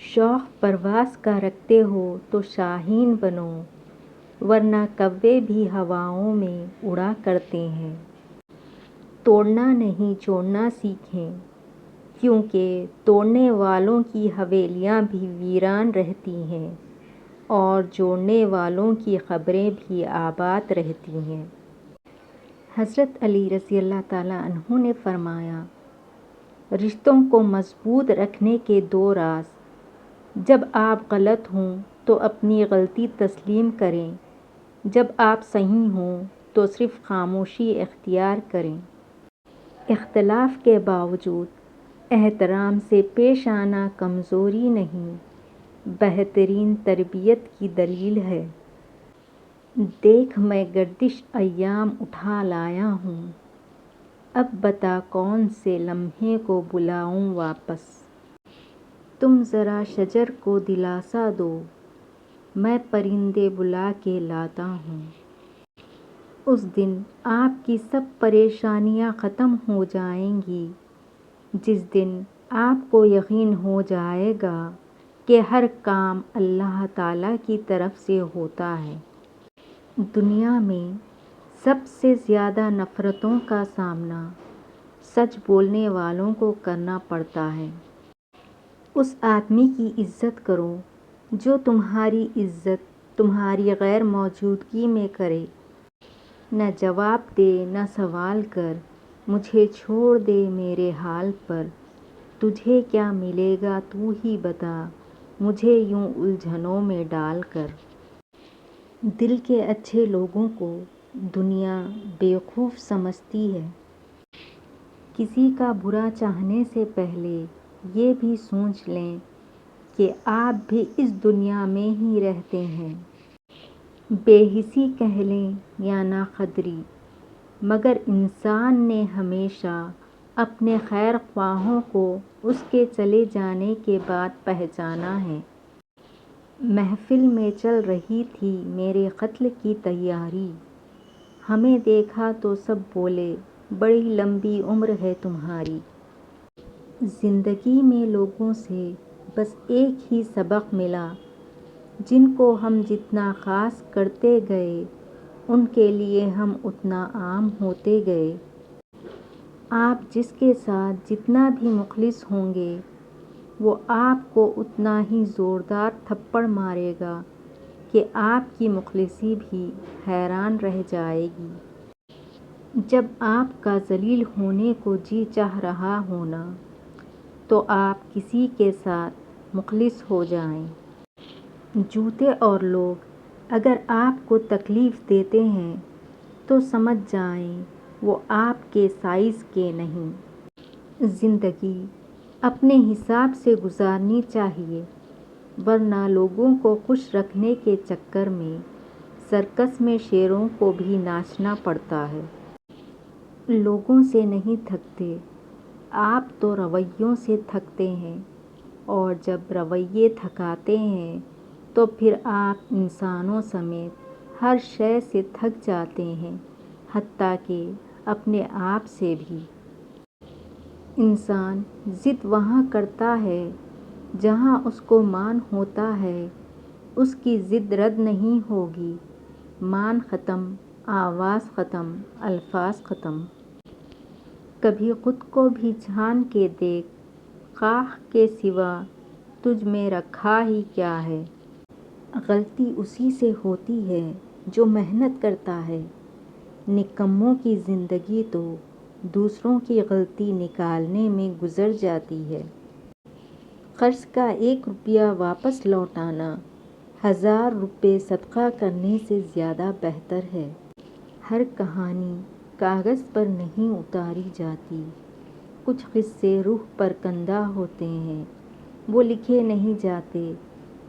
شوق پرواز کا رکھتے ہو تو شاہین بنو، ورنہ کوے بھی ہواؤں میں اڑا کرتے ہیں۔ توڑنا نہیں جوڑنا سیکھیں، کیونکہ توڑنے والوں کی حویلیاں بھی ویران رہتی ہیں اور جوڑنے والوں کی قبریں بھی آباد رہتی ہیں۔ حضرت علی رضی اللہ تعالیٰ عنہ نے فرمایا، رشتوں کو مضبوط رکھنے کے 2 راز: جب آپ غلط ہوں تو اپنی غلطی تسلیم کریں، جب آپ صحیح ہوں تو صرف خاموشی اختیار کریں۔ اختلاف کے باوجود احترام سے پیش آنا کمزوری نہیں، بہترین تربیت کی دلیل ہے۔ دیکھ میں گردش ایام اٹھا لایا ہوں، اب بتا کون سے لمحے کو بلاؤں واپس۔ تم ذرا شجر کو دلاسا دو، میں پرندے بلا کے لاتا ہوں۔ اس دن آپ کی سب پریشانیاں ختم ہو جائیں گی، جس دن آپ کو یقین ہو جائے گا کہ ہر کام اللہ تعالیٰ کی طرف سے ہوتا ہے۔ دنیا میں سب سے زیادہ نفرتوں کا سامنا سچ بولنے والوں کو کرنا پڑتا ہے۔ اس آدمی کی عزت کرو جو تمہاری عزت تمہاری غیر موجودگی میں کرے۔ نہ جواب دے نہ سوال کر، مجھے چھوڑ دے میرے حال پر۔ تجھے کیا ملے گا تو ہی بتا، مجھے یوں الجھنوں میں ڈال کر۔ دل کے اچھے لوگوں کو دنیا بیوقوف سمجھتی ہے۔ کسی کا برا چاہنے سے پہلے یہ بھی سوچ لیں کہ آپ بھی اس دنیا میں ہی رہتے ہیں۔ بے حسی کہہ لیں یا ناقدری، مگر انسان نے ہمیشہ اپنے خیر خواہوں کو اس کے چلے جانے کے بعد پہچانا ہے۔ محفل میں چل رہی تھی میرے قتل کی تیاری، ہمیں دیکھا تو سب بولے بڑی لمبی عمر ہے تمہاری۔ زندگی میں لوگوں سے بس ایک ہی سبق ملا، جن کو ہم جتنا خاص کرتے گئے ان کے لیے ہم اتنا عام ہوتے گئے۔ آپ جس کے ساتھ جتنا بھی مخلص ہوں گے، وہ آپ کو اتنا ہی زوردار تھپڑ مارے گا کہ آپ کی مخلصی بھی حیران رہ جائے گی۔ جب آپ کا ذلیل ہونے کو جی چاہ رہا ہو نا، تو آپ کسی کے ساتھ مخلص ہو جائیں۔ جوتے اور لوگ اگر آپ کو تکلیف دیتے ہیں تو سمجھ جائیں وہ آپ کے سائز کے نہیں۔ زندگی اپنے حساب سے گزارنی چاہیے، ورنہ لوگوں کو خوش رکھنے کے چکر میں سرکس میں شیروں کو بھی ناچنا پڑتا ہے۔ لوگوں سے نہیں تھکتے، آپ تو رویوں سے تھکتے ہیں، اور جب رویے تھکاتے ہیں تو پھر آپ انسانوں سمیت ہر شے سے تھک جاتے ہیں، حتیٰ کہ اپنے آپ سے بھی۔ انسان ضد وہاں کرتا ہے جہاں اس کو مان ہوتا ہے، اس کی ضد رد نہیں ہوگی۔ مان ختم، آواز ختم، الفاظ ختم۔ کبھی خود کو بھی جھان کے دیکھ، خاک کے سوا تجھ میں رکھا ہی کیا ہے۔ غلطی اسی سے ہوتی ہے جو محنت کرتا ہے، نکموں کی زندگی تو دوسروں کی غلطی نکالنے میں گزر جاتی ہے۔ قرض کا 1 روپیہ واپس لوٹانا 1000 روپے صدقہ کرنے سے زیادہ بہتر ہے۔ ہر کہانی کاغذ پر نہیں اتاری جاتی، کچھ قصے روح پر کندہ ہوتے ہیں، وہ لکھے نہیں جاتے،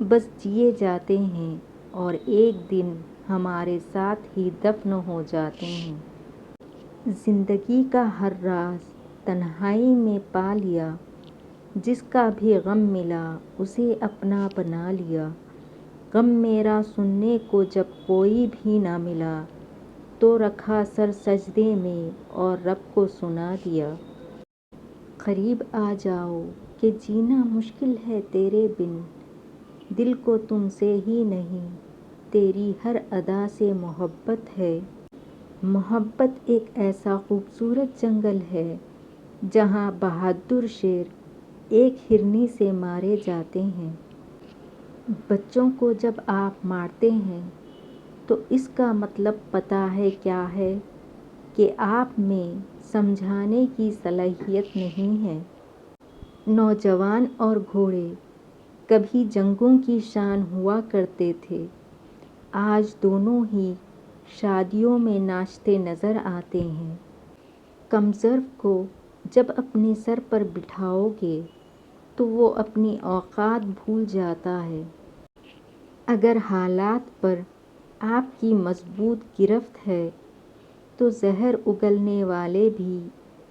بس جیے جاتے ہیں اور ایک دن ہمارے ساتھ ہی دفن ہو جاتے ہیں۔ زندگی کا ہر راز تنہائی میں پا لیا، جس کا بھی غم ملا اسے اپنا بنا لیا۔ غم میرا سننے کو جب کوئی بھی نہ ملا، تو رکھا سر سجدے میں اور رب کو سنا دیا۔ قریب آ جاؤ کہ جینا مشکل ہے تیرے بن، دل کو تم سے ہی نہیں، تیری ہر ادا سے محبت ہے۔ محبت ایک ایسا خوبصورت جنگل ہے جہاں بہادر شیر ایک ہرنی سے مارے جاتے ہیں۔ بچوں کو جب آپ مارتے ہیں تو اس کا مطلب پتہ ہے کیا ہے؟ کہ آپ میں سمجھانے کی صلاحیت نہیں ہے۔ نوجوان اور گھوڑے کبھی جنگوں کی شان ہوا کرتے تھے، آج دونوں ہی شادیوں میں ناچتے نظر آتے ہیں۔ کمزور کو جب اپنے سر پر بٹھاؤ گے تو وہ اپنی اوقات بھول جاتا ہے۔ اگر حالات پر آپ کی مضبوط گرفت ہے تو زہر اگلنے والے بھی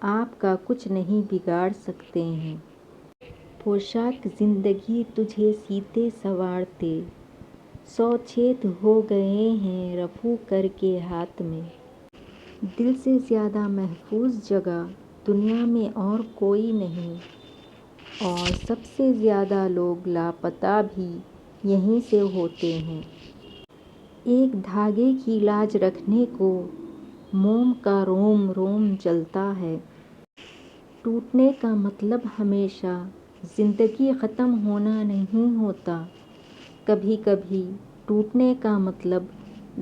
آپ کا کچھ نہیں بگاڑ سکتے ہیں۔ پوشاک زندگی تجھے سیتے سنوارتے، 100 چھید ہو گئے ہیں رفو کر کے ہاتھ میں۔ دل سے زیادہ محفوظ جگہ دنیا میں اور کوئی نہیں، اور سب سے زیادہ لوگ لاپتہ بھی یہیں سے ہوتے ہیں۔ ایک دھاگے کی لاج رکھنے کو موم کا روم روم جلتا ہے۔ ٹوٹنے کا مطلب ہمیشہ زندگی ختم ہونا نہیں ہوتا، کبھی کبھی ٹوٹنے کا مطلب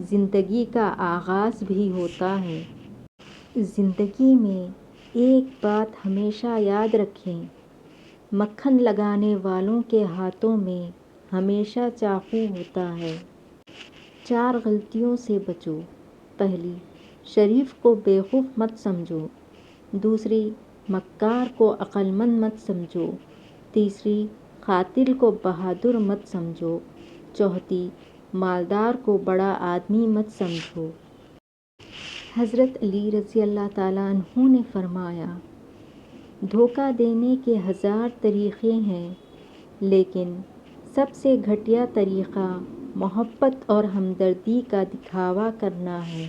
زندگی کا آغاز بھی ہوتا ہے۔ زندگی میں ایک بات ہمیشہ یاد رکھیں، مکھن لگانے والوں کے ہاتھوں میں ہمیشہ چاقو ہوتا ہے۔ 4 غلطیوں سے بچو۔ پہلی، شریف کو بیوقوف مت سمجھو۔ دوسری، مکار کو عقل مند مت سمجھو۔ تیسری، قاتل کو بہادر مت سمجھو۔ چوتھی، مالدار کو بڑا آدمی مت سمجھو۔ حضرت علی رضی اللہ تعالیٰ عنہ نے فرمایا، دھوکہ دینے کے 1000 طریقے ہیں، لیکن سب سے گھٹیا طریقہ محبت اور ہمدردی کا دکھاوا کرنا ہے۔